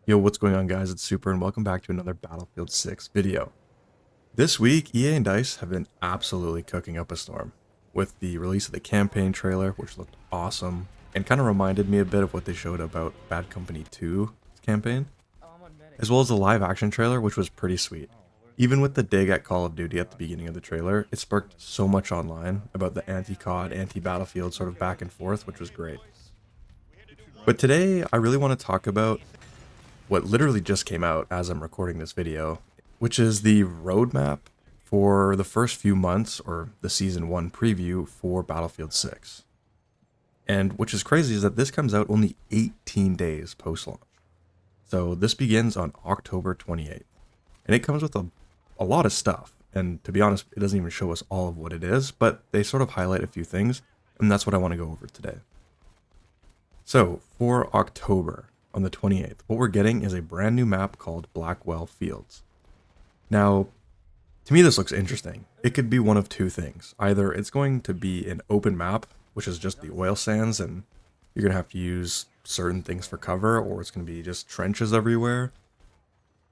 Yo, what's going on, guys? It's Super, and welcome back to another Battlefield 6 video. This week, EA and DICE have been absolutely cooking up a storm, with the release of the campaign trailer, which looked awesome, and kind of reminded me a bit of what they showed about Bad Company 2's campaign, as well as the live action trailer, which was pretty sweet. Even with the dig at Call of Duty at the beginning of the trailer, it sparked so much online about the anti-COD, anti-Battlefield sort of back and forth, which was great. But today, I really want to talk about what literally just came out as I'm recording this video, which is the roadmap for the first few months, or the Season 1 preview for Battlefield 6. And which is crazy is that this comes out only 18 days post-launch. So this begins on October 28th. And it comes with a lot of stuff. And to be honest, it doesn't even show us all of what it is, but they sort of highlight a few things, and that's what I want to go over today. So for October, on the 28th, what we're getting is a brand new map called Blackwell Fields. Now, to me this looks interesting. It could be one of two things. Either it's going to be an open map, which is just the oil sands, and you're going to have to use certain things for cover, or it's going to be just trenches everywhere.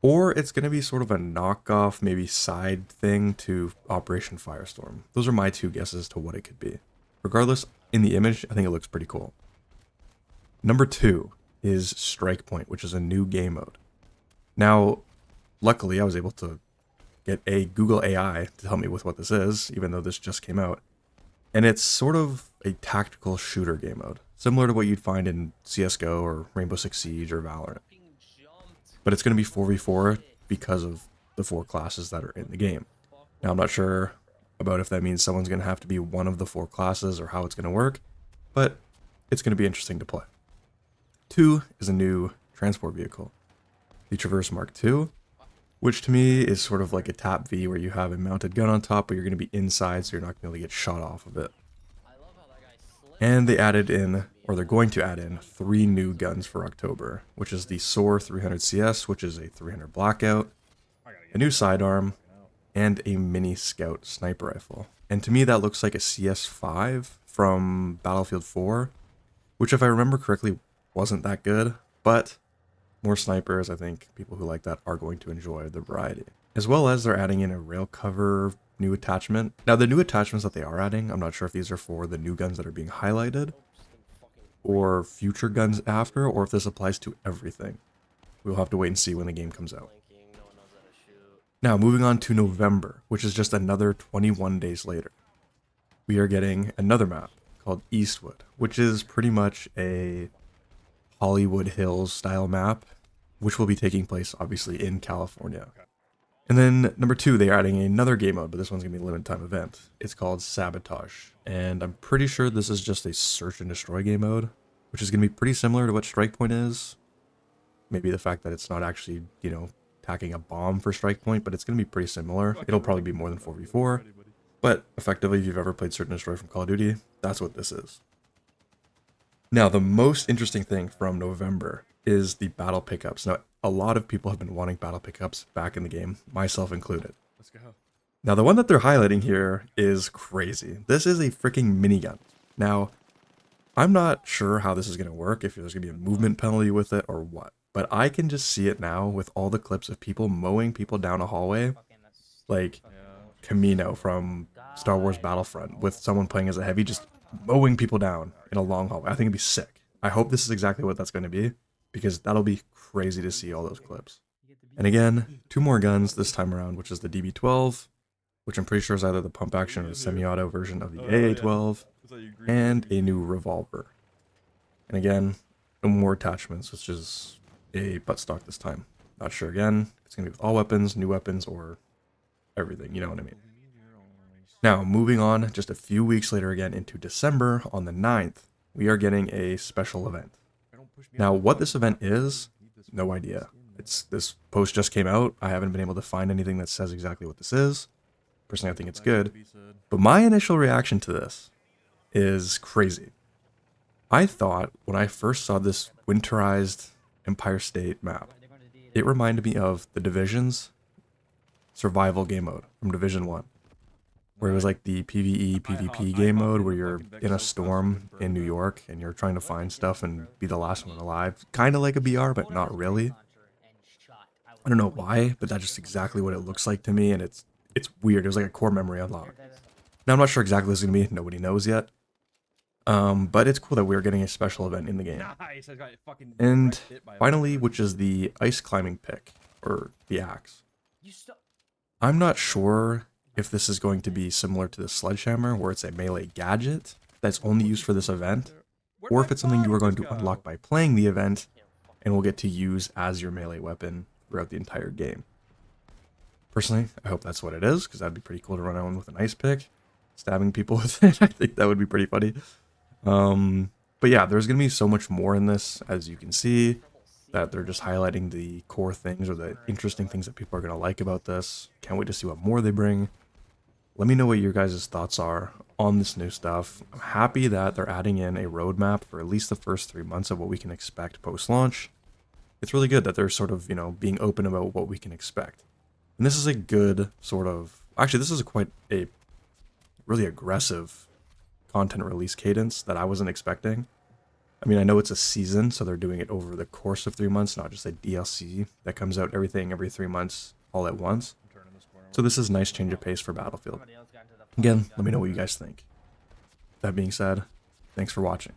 Or it's going to be sort of a knockoff, maybe side thing to Operation Firestorm. Those are my two guesses to what it could be. Regardless, in the image, I think it looks pretty cool. Number 2 is Strike Point, which is a new game mode. Now, luckily, I was able to get a Google AI to help me with what this is, even though this just came out. And it's sort of a tactical shooter game mode, similar to what you'd find in CSGO or Rainbow Six Siege or Valorant. But it's going to be 4v4 because of the 4 classes that are in the game. Now, I'm not sure about if that means someone's going to have to be one of the 4 classes or how it's going to work, but it's going to be interesting to play. 2 is a new transport vehicle, the Traverse Mark II, which to me is sort of like a TAP V where you have a mounted gun on top, but you're going to be inside, so you're not going to be able to get shot off of it. And they added in, or they're going to add in, 3 new guns for October, which is the SOAR 300CS, which is a 300 Blackout, a new sidearm, and a mini scout sniper rifle. And to me that looks like a CS5 from Battlefield 4, which if I remember correctly wasn't that good, but more snipers, I think people who like that are going to enjoy the variety. As well as they're adding in a rail cover new attachment. Now the new attachments that they are adding, I'm not sure if these are for the new guns that are being highlighted, or future guns after, or if this applies to everything. We'll have to wait and see when the game comes out. Now moving on to November, which is just another 21 days later. We are getting another map called Eastwood, which is pretty much a Hollywood Hills style map, which will be taking place obviously in California. And then number 2, they are adding another game mode, but this one's gonna be a limited time event. It's called Sabotage, and I'm pretty sure this is just a search and destroy game mode, which is gonna be pretty similar to what Strike Point is. Maybe the fact that it's not actually, tacking a bomb for Strike Point, but it's gonna be pretty similar. It'll probably be more than 4v4, but effectively, if you've ever played Search and Destroy from Call of Duty, that's what this is. Now, the most interesting thing from November is the battle pickups. Now, a lot of people have been wanting battle pickups back in the game, myself included. Let's go. Now, the one that they're highlighting here is crazy. This is a freaking minigun. Now, I'm not sure how this is going to work, if there's going to be a movement penalty with it or what, but I can just see it now with all the clips of people mowing people down a hallway, like Camino from Star Wars Battlefront, with someone playing as a heavy just mowing people down in a long hallway. I think it'd be sick. I hope this is exactly what that's going to be, because that'll be crazy to see all those clips. And again, 2 more guns this time around, which is the DB12, which I'm pretty sure is either the pump action or the semi-auto version of the AA12, and a new revolver. And again, no more attachments, which is a buttstock this time. Not sure again, it's going to be with all weapons, new weapons, or everything, you know what I mean. Now, moving on just a few weeks later again into December, on the 9th, we are getting a special event. Now, what this event is, no idea. This post just came out. I haven't been able to find anything that says exactly what this is. Personally, I think it's good. But my initial reaction to this is crazy. I thought when I first saw this winterized Empire State map, it reminded me of the Division's survival game mode from Division 1. Where it was like the PvE, PvP game mode where you're in a storm in New York and you're trying to find stuff and be the last one alive. Kind of like a BR, but not really. I don't know why, but that's just exactly what it looks like to me, and it's weird. It was like a core memory unlock. Now I'm not sure exactly what it's gonna be. Nobody knows yet. But it's cool that we're getting a special event in the game. Nice. I got fucking And direct hit by a finally, bird. which is the ice climbing pick, or the axe. You still. I'm not sure if this is going to be similar to the sledgehammer, where it's a melee gadget that's only used for this event, Where'd or my if it's something you are going to bottles go? unlock by playing the event and will get to use as your melee weapon throughout the entire game. Personally, I hope that's what it is, because that'd be pretty cool to run around with an ice pick, stabbing people with it. I think that would be pretty funny. But yeah, there's going to be so much more in this, as you can see, that they're just highlighting the core things or the interesting things that people are going to like about this. Can't wait to see what more they bring. Let me know what your guys' thoughts are on this new stuff. I'm happy that they're adding in a roadmap for at least the first 3 months of what we can expect post-launch. It's really good that they're sort of, being open about what we can expect. And this is a good sort of... Actually, this is quite a really aggressive content release cadence that I wasn't expecting. I mean, I know it's a season, so they're doing it over the course of 3 months, not just a DLC that comes out every 3 months all at once. So this is a nice change of pace for Battlefield. Again, let me know what you guys think. That being said, thanks for watching.